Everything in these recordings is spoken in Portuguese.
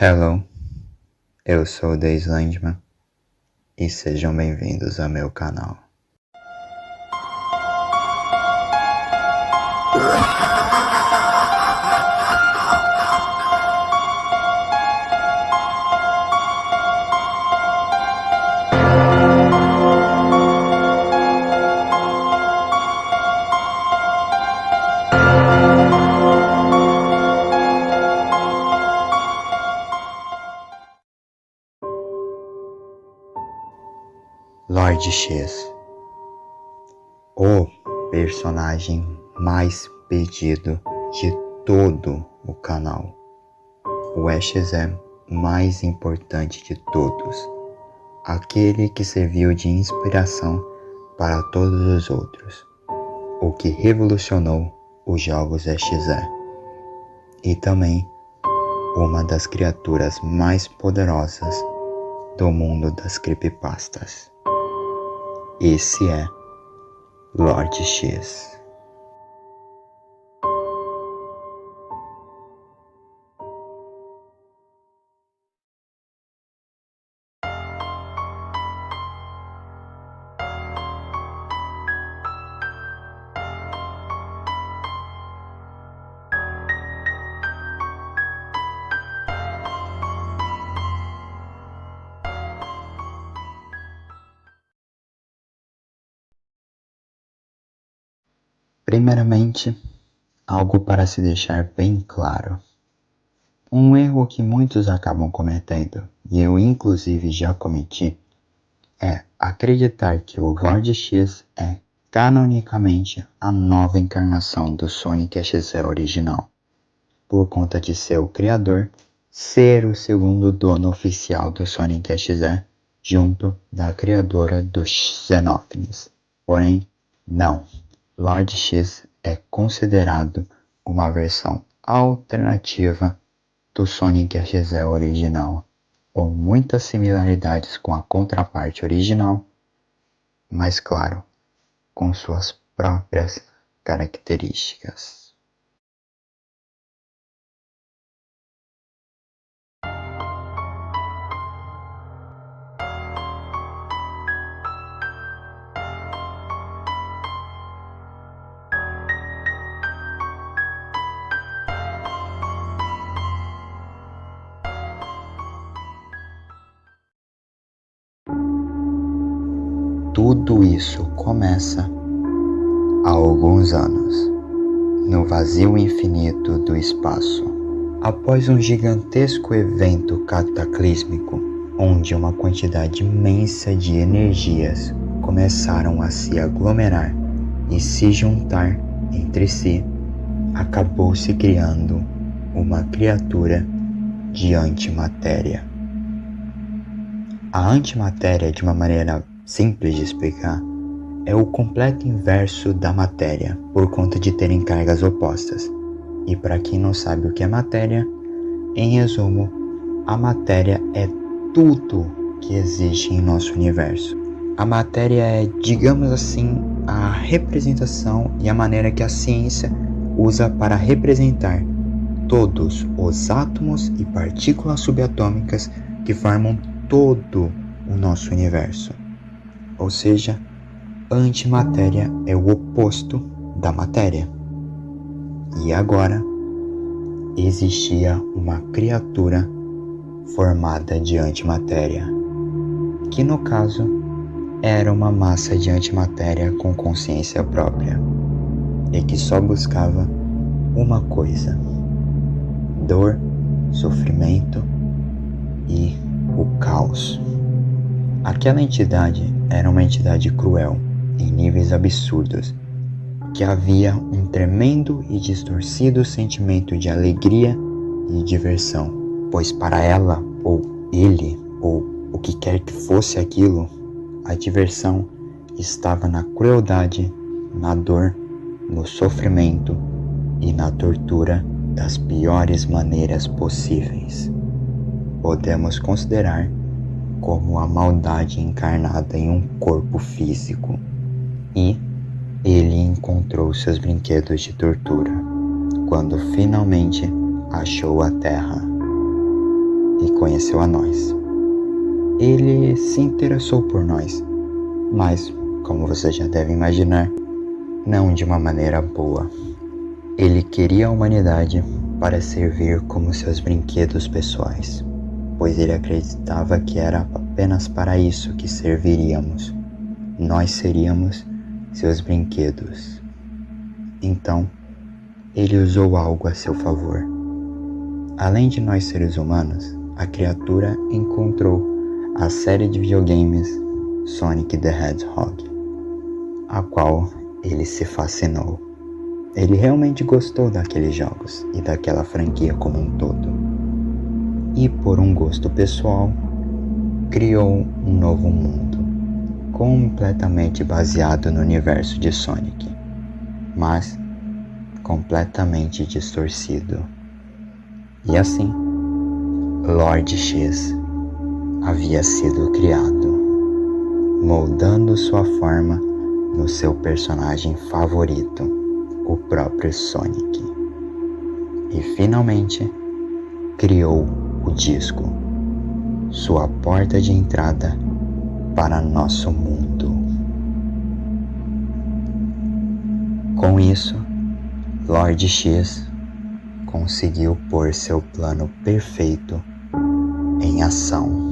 Hello, eu sou o Days Landman e sejam bem-vindos ao meu canal. Lord X, o personagem mais pedido de todo o canal. O EXE mais importante de todos, aquele que serviu de inspiração para todos os outros, o que revolucionou os jogos EXE, e também uma das criaturas mais poderosas do mundo das creepypastas. Esse é Lord X. Primeiramente, algo para se deixar bem claro. Um erro que muitos acabam cometendo, e eu inclusive já cometi, é acreditar que o Lord X é canonicamente a nova encarnação do Sonic EXE original, por conta de ser o criador, ser o segundo dono oficial do Sonic EXE, junto da criadora do Xenófilis. Porém, não. Lord X é considerado uma versão alternativa do Sonic EXE original, com muitas similaridades com a contraparte original, mas claro, com suas próprias características. Tudo isso começa há alguns anos, no vazio infinito do espaço, após um gigantesco evento cataclísmico, onde uma quantidade imensa de energias começaram a se aglomerar e se juntar entre si, acabou se criando uma criatura de antimatéria. A antimatéria, de uma maneira simples de explicar, é o completo inverso da matéria, por conta de terem cargas opostas. E para quem não sabe o que é matéria, em resumo, a matéria é tudo que existe em nosso universo. A matéria é, digamos assim, a representação e a maneira que a ciência usa para representar todos os átomos e partículas subatômicas que formam todo o nosso universo. Ou seja, a antimatéria é o oposto da matéria. E agora, existia uma criatura formada de antimatéria, que no caso era uma massa de antimatéria com consciência própria, e que só buscava uma coisa: dor, sofrimento e o caos. Aquela entidade era uma entidade cruel, em níveis absurdos, que havia um tremendo e distorcido sentimento de alegria e diversão, pois para ela, ou ele, ou o que quer que fosse aquilo, a diversão estava na crueldade, na dor, no sofrimento e na tortura das piores maneiras possíveis. Podemos considerar como a maldade encarnada em um corpo físico. E ele encontrou seus brinquedos de tortura, quando finalmente achou a Terra. e conheceu a nós. Ele se interessou por nós, mas, como você já deve imaginar, não de uma maneira boa. Ele queria a humanidade para servir como seus brinquedos pessoais, pois ele acreditava que era apenas para isso que serviríamos. Nós seríamos seus brinquedos. Então, ele usou algo a seu favor. Além de nós seres humanos, a criatura encontrou a série de videogames Sonic the Hedgehog, a qual ele se fascinou. Ele realmente gostou daqueles jogos e daquela franquia como um todo. E por um gosto pessoal, criou um novo mundo, completamente baseado no universo de Sonic, mas completamente distorcido. E assim, Lord X havia sido criado, moldando sua forma no seu personagem favorito, o próprio Sonic. E finalmente, criou o disco, sua porta de entrada para nosso mundo. Com isso, Lord X conseguiu pôr seu plano perfeito em ação.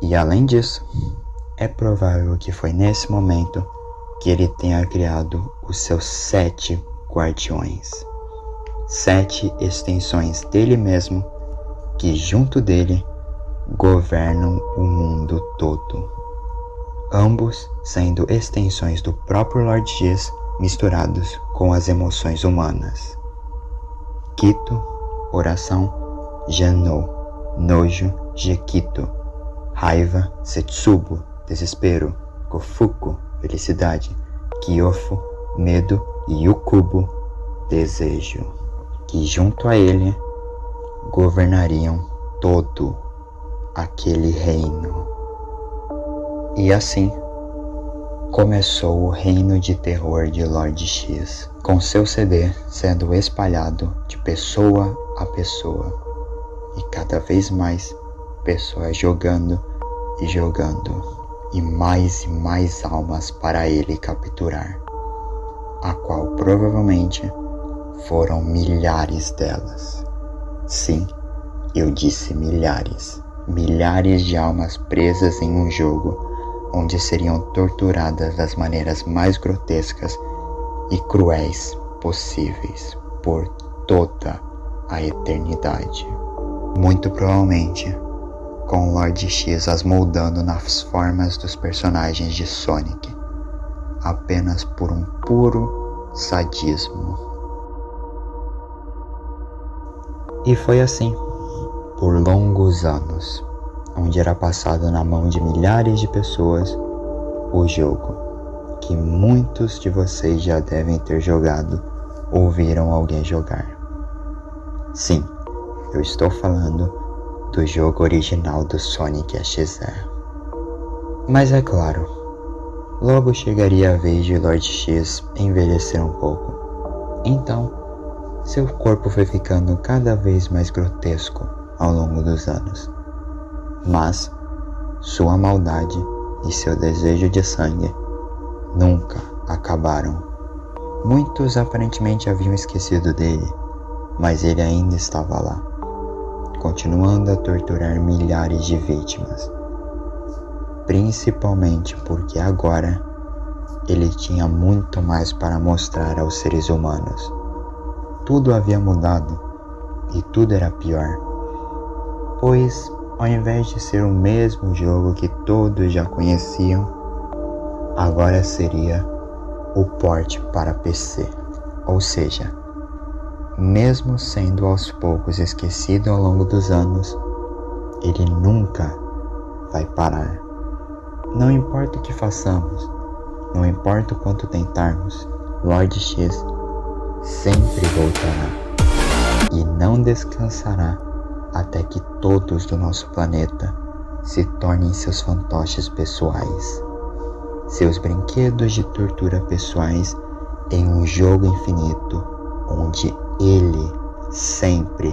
E além disso, é provável que foi nesse momento que ele tenha criado os seus 7 guardiões, 7 extensões dele mesmo que junto dele governam o mundo todo, ambos sendo extensões do próprio Lord X misturados com as emoções humanas. Quito, oração, Genou, nojo, Jequito, raiva, Setsubo, desespero, Kofuku, felicidade, Kyofo, medo e Yukubo, desejo, que junto a ele governariam todo aquele reino. E assim começou o reino de terror de Lord X, com seu CD sendo espalhado de pessoa a pessoa, e cada vez mais pessoas jogando e jogando, e mais almas para ele capturar, a qual provavelmente foram milhares delas. Sim, eu disse milhares. Milhares de almas presas em um jogo onde seriam torturadas das maneiras mais grotescas e cruéis possíveis por toda a eternidade. Muito provavelmente com Lord X as moldando nas formas dos personagens de Sonic, apenas por um puro sadismo. E foi assim, por longos anos, onde era passado na mão de milhares de pessoas o jogo que muitos de vocês já devem ter jogado ou viram alguém jogar. Sim, eu estou falando do jogo original do Sonic XZ. Mas é claro, logo chegaria a vez de Lord X envelhecer um pouco. Então, seu corpo foi ficando cada vez mais grotesco ao longo dos anos. Mas sua maldade e seu desejo de sangue nunca acabaram. Muitos aparentemente haviam esquecido dele, mas ele ainda estava lá, continuando a torturar milhares de vítimas, principalmente porque agora ele tinha muito mais para mostrar aos seres humanos. Tudo havia mudado e tudo era pior, pois ao invés de ser o mesmo jogo que todos já conheciam, agora seria o port para PC, ou seja, mesmo sendo aos poucos esquecido ao longo dos anos, ele nunca vai parar. Não importa o que façamos, não importa o quanto tentarmos, Lord X sempre voltará e não descansará até que todos do nosso planeta se tornem seus fantoches pessoais, seus brinquedos de tortura pessoais em um jogo infinito onde ele sempre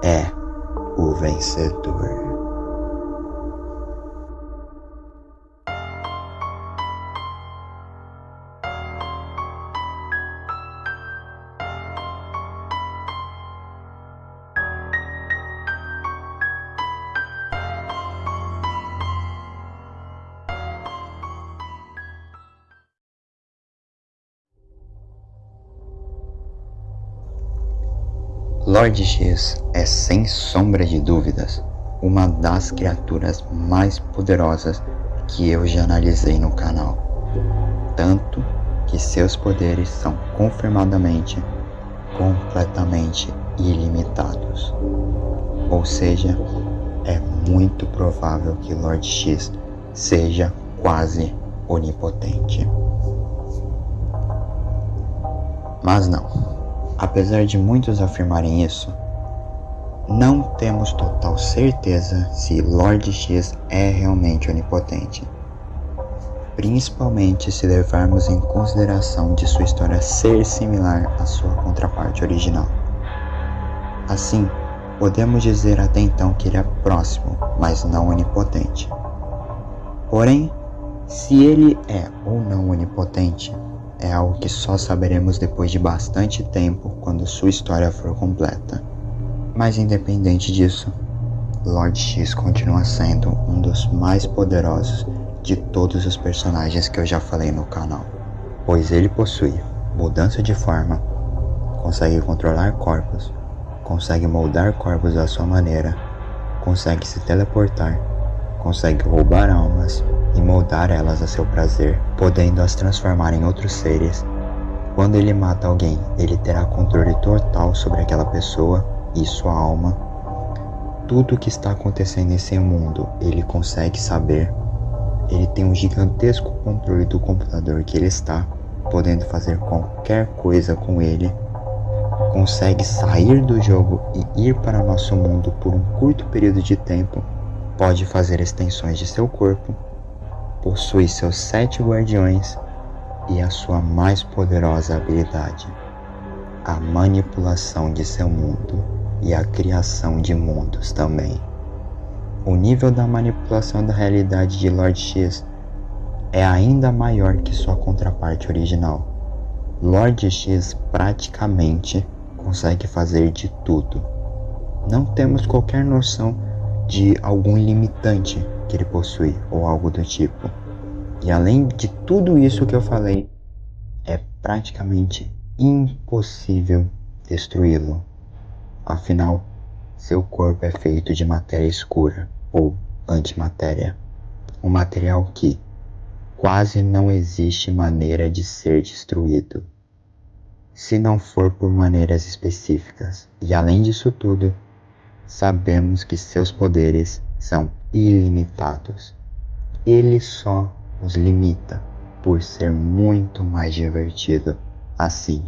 é o vencedor. Lord X é, sem sombra de dúvidas, uma das criaturas mais poderosas que eu já analisei no canal. Tanto que seus poderes são confirmadamente completamente ilimitados. Ou seja, é muito provável que Lord X seja quase onipotente. Mas não. Apesar de muitos afirmarem isso, não temos total certeza se Lord X é realmente onipotente, principalmente se levarmos em consideração de sua história ser similar à sua contraparte original. Assim, podemos dizer até então que ele é próximo, mas não onipotente. Porém, se ele é ou não onipotente, é algo que só saberemos depois de bastante tempo, quando sua história for completa. Mas independente disso, Lord X continua sendo um dos mais poderosos de todos os personagens que eu já falei no canal, pois ele possui mudança de forma, consegue controlar corpos, consegue moldar corpos à sua maneira, consegue se teleportar, consegue roubar almas e moldar elas a seu prazer, podendo as transformar em outros seres. Quando ele mata alguém, ele terá controle total sobre aquela pessoa e sua alma. Tudo o que está acontecendo nesse mundo, ele consegue saber. Ele tem um gigantesco controle do computador que ele está, podendo fazer qualquer coisa com ele. Consegue sair do jogo e ir para nosso mundo por um curto período de tempo. Pode fazer extensões de seu corpo, possui seus 7 guardiões e a sua mais poderosa habilidade, a manipulação de seu mundo e a criação de mundos também. O nível da manipulação da realidade de Lord X é ainda maior que sua contraparte original. Lord X praticamente consegue fazer de tudo. Não temos qualquer noção de algum limitante que ele possui ou algo do tipo. E além de tudo isso que eu falei, é praticamente impossível destruí-lo. Afinal, seu corpo é feito de matéria escura ou antimatéria, um material que quase não existe maneira de ser destruído, se não for por maneiras específicas. E além disso tudo, sabemos que seus poderes são ilimitados. Ele só os limita por ser muito mais divertido assim.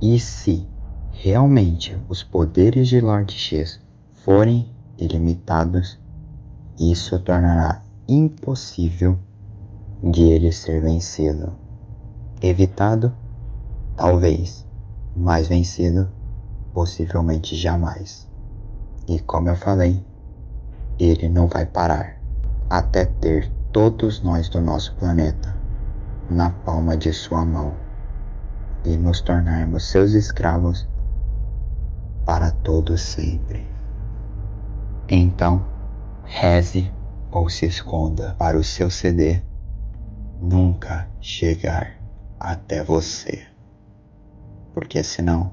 E se realmente os poderes de Lord X forem ilimitados, isso tornará impossível de ele ser vencido. Evitado? Talvez, mas vencido? Possivelmente jamais. E como eu falei, ele não vai parar até ter todos nós do nosso planeta na palma de sua mão e nos tornarmos seus escravos para todo sempre. Então, reze ou se esconda para o seu CD nunca chegar até você, porque senão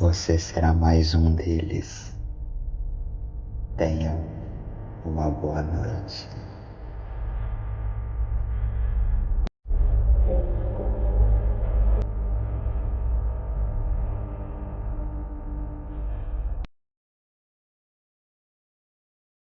você será mais um deles. Tenha uma boa noite.